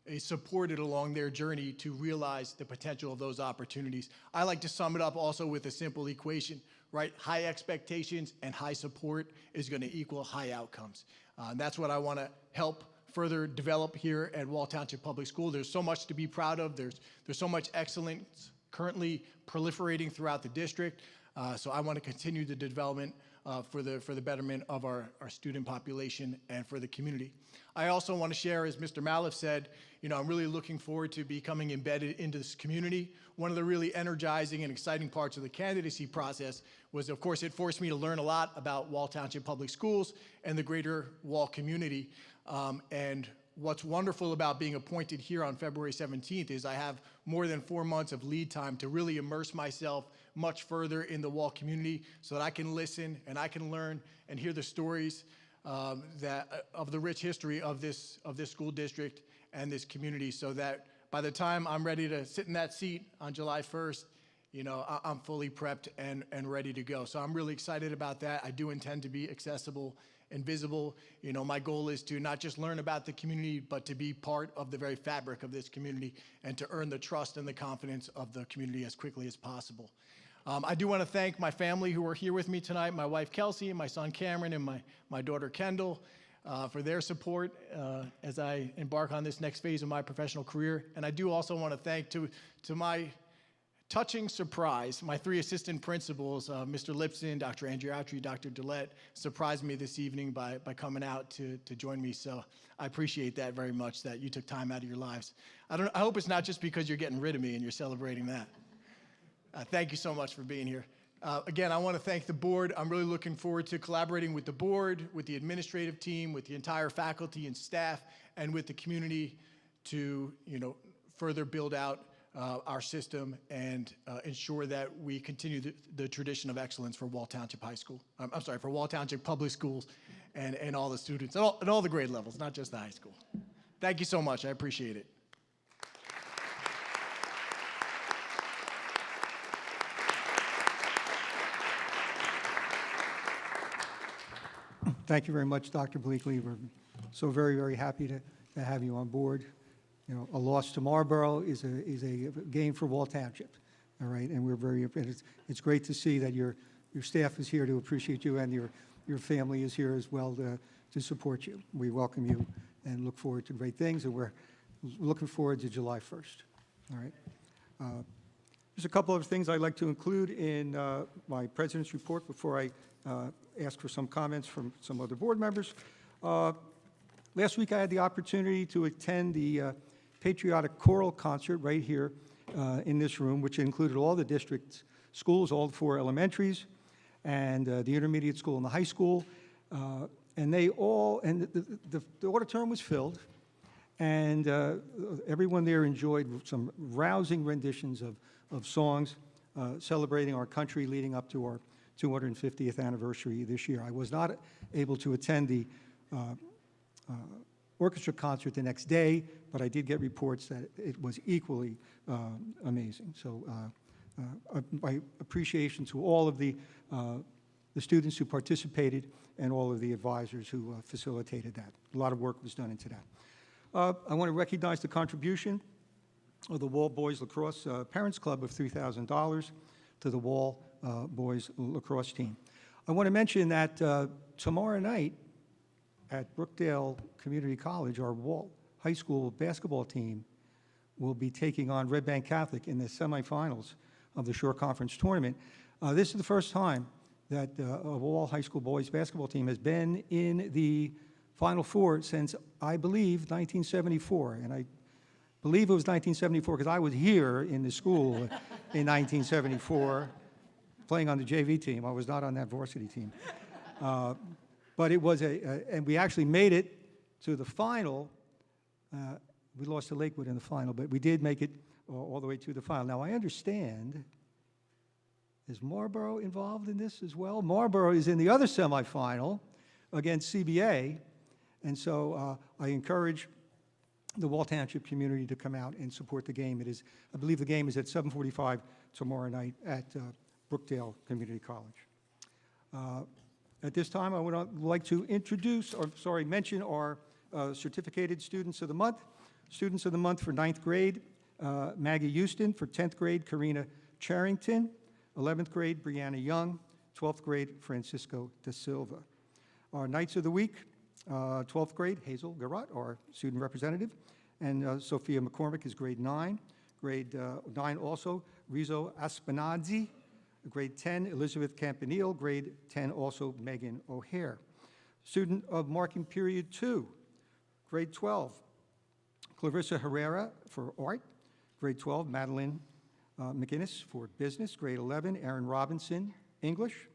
is supported along their journey to realize the potential of those opportunities. I like to sum it up also with a simple equation, right? High expectations and high support is going to equal high outcomes. That's what I want to help further develop here at Wall Township Public School. There's so much to be proud of. There's so much excellence currently proliferating throughout the district. So I want to continue the development for the betterment of our student population and for the community. I also want to share, as Mr. Maliff said, I'm really looking forward to becoming embedded into this community. One of the really energizing and exciting parts of the candidacy process was, of course, it forced me to learn a lot about Wall Township Public Schools and the greater Wall community. And what's wonderful about being appointed here on February 17th is I have more than 4 months of lead time to really immerse myself much further in the Wall community so that I can listen and I can learn and hear the stories of the rich history of this school district and this community, so that by the time I'm ready to sit in that seat on July 1st, I'm fully prepped and ready to go. So I'm really excited about that. I do intend to be accessible and visible. My goal is to not just learn about the community, but to be part of the very fabric of this community and to earn the trust and the confidence of the community as quickly as possible. I do want to thank my family who are here with me tonight, my wife Kelsey, and my son Cameron, and my daughter Kendall, for their support as I embark on this next phase of my professional career. And I do also want to thank, to my touching surprise, my 3 assistant principals, Mr. Lipson, Dr. Andriatri, Dr. Dillette, surprised me this evening by coming out to join me. So I appreciate that very much, that you took time out of your lives. I hope it's not just because you're getting rid of me and you're celebrating that. Thank you so much for being here. Again, I want to thank the board. I'm really looking forward to collaborating with the board, with the administrative team, with the entire faculty and staff, and with the community to, further build out our system and ensure that we continue the tradition of excellence for Wall Township High School. For Wall Township Public Schools and all the students at all the grade levels, not just the high school. Thank you so much. I appreciate it. Thank you very much, Dr. Bleakley. We're so very, very happy to have you on board. A loss to Marlborough is a gain for Wall Township, all right? And we're it's great to see that you're your staff is here to appreciate you, and your family is here as well to support you. We welcome you and look forward to great things, and we're looking forward to July 1st. All right. There's a couple of things I'd like to include in my president's report before I ask for some comments from some other board members. Last week, I had the opportunity to attend the Patriotic Choral Concert right here in this room, which included all the district schools, all 4 elementaries, and the intermediate school and the high school. And they all, and the auditorium was filled, and everyone there enjoyed some rousing renditions of songs celebrating our country leading up to our 250th anniversary this year. I was not able to attend the orchestra concert the next day, but I did get reports that it was equally amazing. So my appreciation to all of the students who participated and all of the advisors who facilitated that. A lot of work was done into that. I want to recognize the contribution of the Wall Boys Lacrosse Parents Club of $3,000 to the Wall Boys Lacrosse team. I want to mention that tomorrow night at Brookdale Community College, our Wall High School basketball team will be taking on Red Bank Catholic in the semifinals of the Shore Conference Tournament. This is the first time that a Wall High School boys basketball team has been in the Final Four since, I believe, 1974. And I believe it was 1974 because I was here in the school in 1974 playing on the JV team. I was not on that varsity team. But it was and we actually made it to the final. We lost to Lakewood in the final, but we did make it all the way to the final. Now, I understand, is Marlboro involved in this as well? Marlboro is in the other semifinal against CBA, and so I encourage the Wall Township community to come out and support the game. It is, I believe the game is at 7:45 tomorrow night at Brookdale Community College. At this time, I would like to mention our certificated students of the month. Students of the month for 9th grade, Maggie Houston. For 10th grade, Karina Charrington. 11th grade, Brianna Young. 12th grade, Francisco Da Silva. Our Knights of the Week, 12th grade, Hazel Garrott, our student representative. And Sophia McCormick is grade 9. Grade 9 also, Rizzo Aspenazzi. Grade 10, Elizabeth Campanile. Grade 10 also, Megan O'Hare. Student of marking period 2, grade 12, Clarissa Herrera for art. Grade 12, Madeline McInnes for business. Grade 11, Aaron Robinson, English.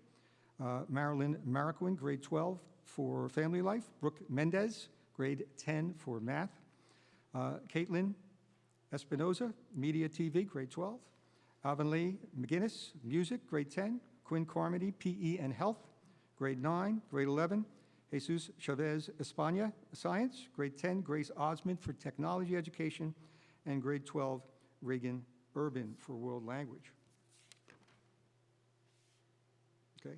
Marilyn Marroquin, grade 12 for family life. Brooke Mendez, grade 10 for math. Caitlin Espinoza, media TV, grade 12. Avonlea McGinnis, music, grade 10. Quinn Carmody, PE and health, grade 9. Grade 11, Jesus Chavez España, science. Grade 10, Grace Osmond for technology education. And grade 12, Reagan Urban for world language. Okay.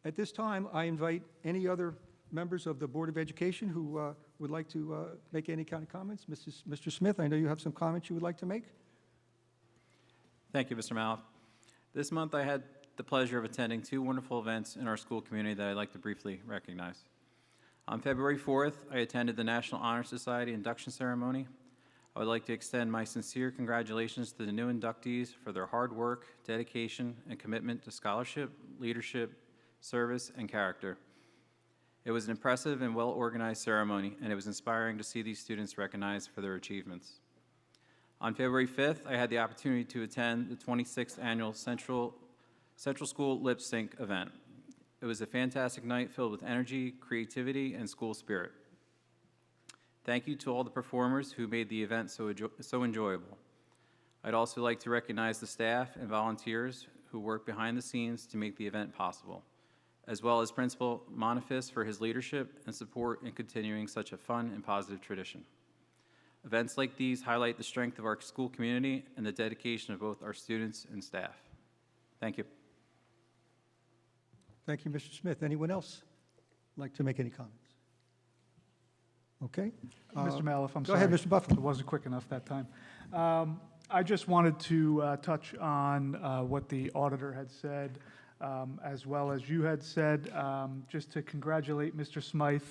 At this time, I invite any other members of the Board of Education who would like to make any kind of comments. Mr. Smith, I know you have some comments you would like to make. Thank you, Mr. Malouf. This month I had the pleasure of attending 2 wonderful events in our school community that I'd like to briefly recognize. On February 4th, I attended the National Honor Society induction ceremony. I would like to extend my sincere congratulations to the new inductees for their hard work, dedication, and commitment to scholarship, leadership, service, and character. It was an impressive and well-organized ceremony, and it was inspiring to see these students recognized for their achievements. On February 5th, I had the opportunity to attend the 26th Annual Central School Lip Sync event. It was a fantastic night filled with energy, creativity, and school spirit. Thank you to all the performers who made the event so enjoyable. I'd also like to recognize the staff and volunteers who worked behind the scenes to make the event possible, as well as Principal Monifis for his leadership and support in continuing such a fun and positive tradition. Events like these highlight the strength of our school community and the dedication of both our students and staff. Thank you. Thank you, Mr. Smith. Anyone else like to make any comments? Okay. Mr. Malouf, I'm go sorry. ahead, Mr. Buffalo. It wasn't quick enough that time. I just wanted to touch on what the auditor had said as well as you had said, just to congratulate Mr. Smythe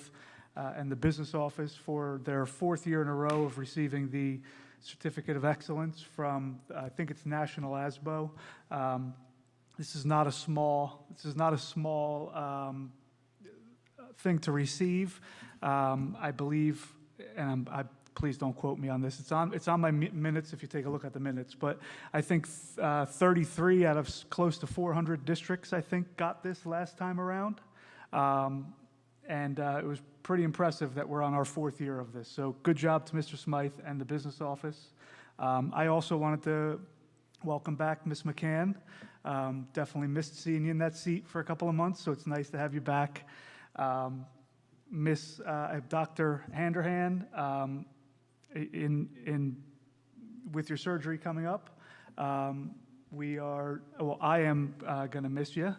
and the business office for their 4th year in a row of receiving the Certificate of Excellence from, I think it's National ASBO. This is not a small thing to receive. I believe, and please don't quote me on this. It's on my minutes if you take a look at the minutes. But I think 33 out of close to 400 districts, I think, got this last time around. And it was pretty impressive that we're on our 4th year of this. So good job to Mr. Smythe and the business office. I also wanted to welcome back Ms. McCann. Definitely missed seeing you in that seat for a couple of months, so it's nice to have you back. Dr. Handerhan, with your surgery coming up, I am going to miss you.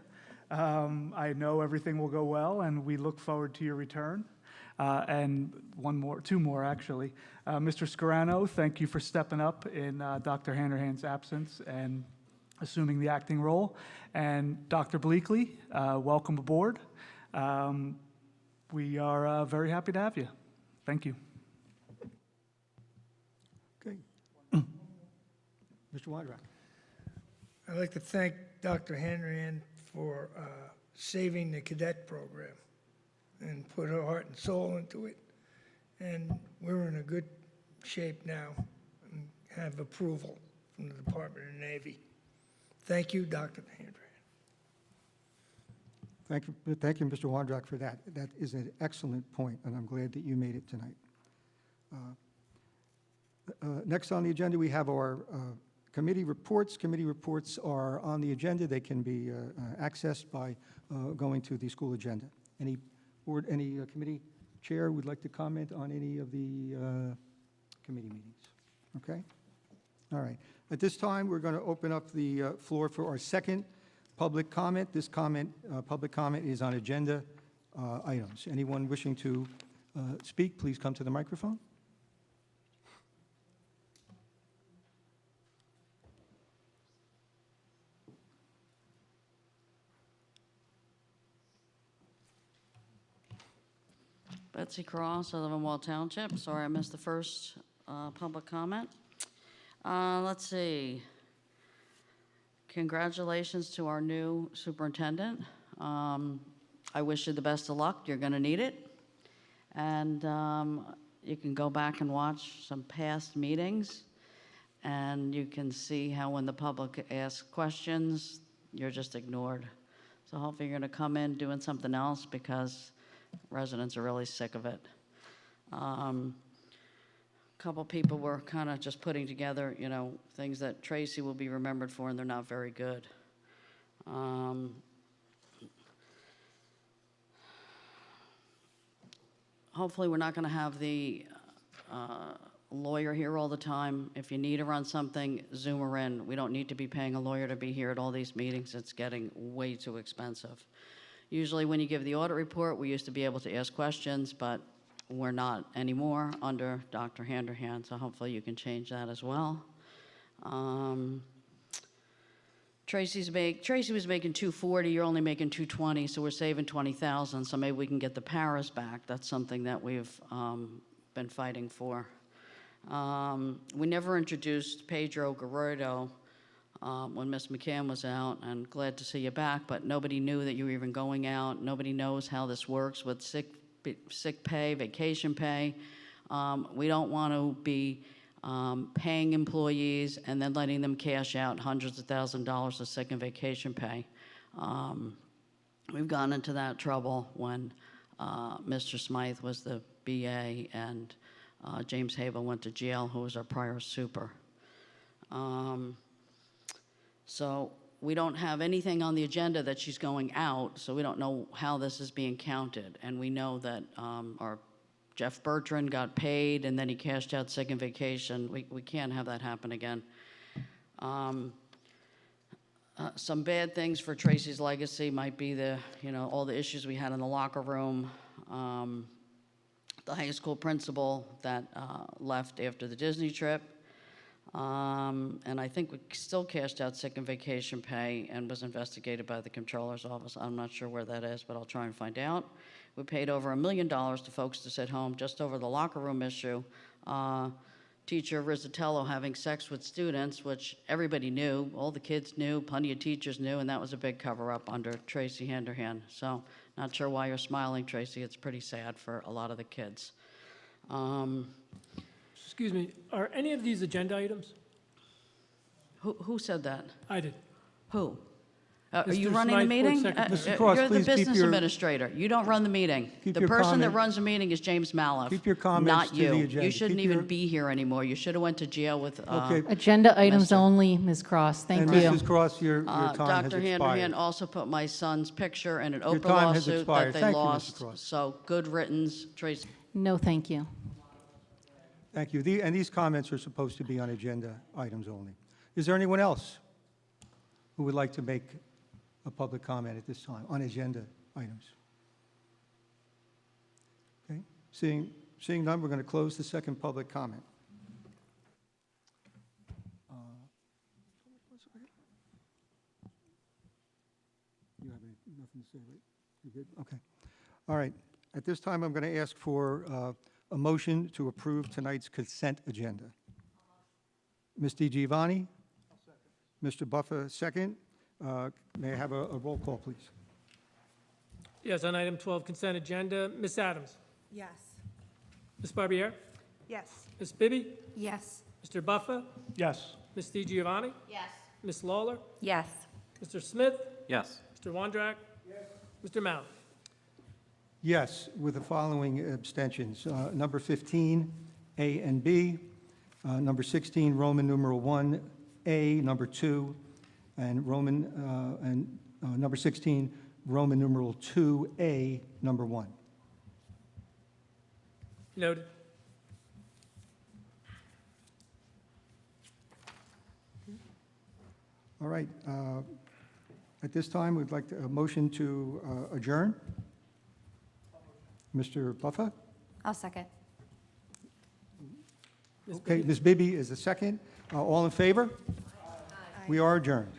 I know everything will go well, and we look forward to your return. And two more actually. Mr. Scarano, thank you for stepping up in Dr. Handerhan's absence and assuming the acting role. And Dr. Bleakley, welcome aboard. We are very happy to have you. Thank you. Okay. Mr. Weintraub. I'd like to thank Dr. Hanrahan for saving the cadet program and put her heart and soul into it. And we're in a good shape now and have approval from the Department of the Navy. Thank you, Dr. Hanrahan. Thank you, Mr. Wondrak, for that. That is an excellent point, and I'm glad that you made it tonight. Next on the agenda, we have our committee reports. Committee reports are on the agenda. They can be accessed by going to the school agenda. Any committee chair would like to comment on any of the committee meetings? Okay? All right. At this time, we're going to open up the floor for our second public comment. This public comment is on agenda items. Anyone wishing to speak, please come to the microphone. Betsy Cross, I live in Wall Township. Sorry I missed the first public comment. Let's see. Congratulations to our new superintendent. I wish you the best of luck. You're going to need it. And you can go back and watch some past meetings, and you can see how when the public asks questions, you're just ignored. So hopefully you're going to come in doing something else because residents are really sick of it. A couple people were kind of just putting together, things that Tracy will be remembered for, and they're not very good. Hopefully we're not going to have the lawyer here all the time. If you need to run something, Zoom her in. We don't need to be paying a lawyer to be here at all these meetings. It's getting way too expensive. Usually when you give the audit report, we used to be able to ask questions, but we're not anymore under Dr. Handerhan, so hopefully you can change that as well. Tracy was making $240, you're only making $220, so we're saving $20,000, so maybe we can get the paras back. That's something that we've been fighting for. We never introduced Pedro Guerrero when Ms. McCann was out, and glad to see you back, but nobody knew that you were even going out. Nobody knows how this works with sick pay, vacation pay. We don't want to be paying employees and then letting them cash out hundreds of thousands of dollars of sick and vacation pay. We've gotten into that trouble when Mr. Smythe was the BA and James Havel went to jail, who was our prior super. So we don't have anything on the agenda that she's going out, so we don't know how this is being counted. And we know that our Jeff Bertrand got paid and then he cashed out sick and vacation. We can't have that happen again. Some bad things for Tracy's legacy might be all the issues we had in the locker room. The high school principal that left after the Disney trip. And I think we still cashed out sick and vacation pay and was investigated by the comptroller's office. I'm not sure where that is, but I'll try and find out. We paid over $1 million to folks to sit home just over the locker room issue. Teacher Rizzatello having sex with students, which everybody knew, all the kids knew, plenty of teachers knew, and that was a big cover-up under Tracy Henderhan. So not sure why you're smiling, Tracy. It's pretty sad for a lot of the kids. Excuse me, are any of these agenda items? Who said that? I did. Who? Are Mr. you running the Smythe, Board meeting? Secretary. Mr. Cross, You're the please keep business your- administrator. You don't run the meeting. Keep The your person that comment- runs the meeting is James Maliff. Keep your comments not to you. the agenda. You shouldn't Keep even your- be here anymore. You should have went to jail with. Okay. Agenda items Mr. only, Ms. Cross. Thank And you. Mrs. Cross, your time has Dr. expired. Handerhan also put my son's picture in an Your Oprah time has lawsuit expired. that they Thank you, Mrs. lost. Cross. So good riddance, Tracy. No, thank you. Thank you. And these comments are supposed to be on agenda items only. Is there anyone else who would like to make a public comment at this time on agenda items? Okay. Seeing none, we're going to close the second public comment. You have nothing to say, right? You're good? Okay. All right. At this time, I'm going to ask for a motion to approve tonight's consent agenda. Ms. DiGiovanni? Mr. Buffer, second. May I have a roll call, please? Yes, on item 12, consent agenda, Ms. Adams? Yes. Ms. Barbier? Yes. Ms. Bibby? Yes. Mr. Buffer? Yes. Ms. DiGiovanni? Yes. Ms. Lawler? Yes. Mr. Smith? Yes. Mr. Wondrak? Mr. Mallon? Yes, with the following abstentions. Number 15, A and B. Number 16, Roman numeral 1A, number 2, and number 16, Roman numeral 2A, number 1. Noted. All right. At this time, we'd like a motion to adjourn. Mr. Buffer? I'll second. Okay, Ms. Bibby is the second. All in favor? We are adjourned.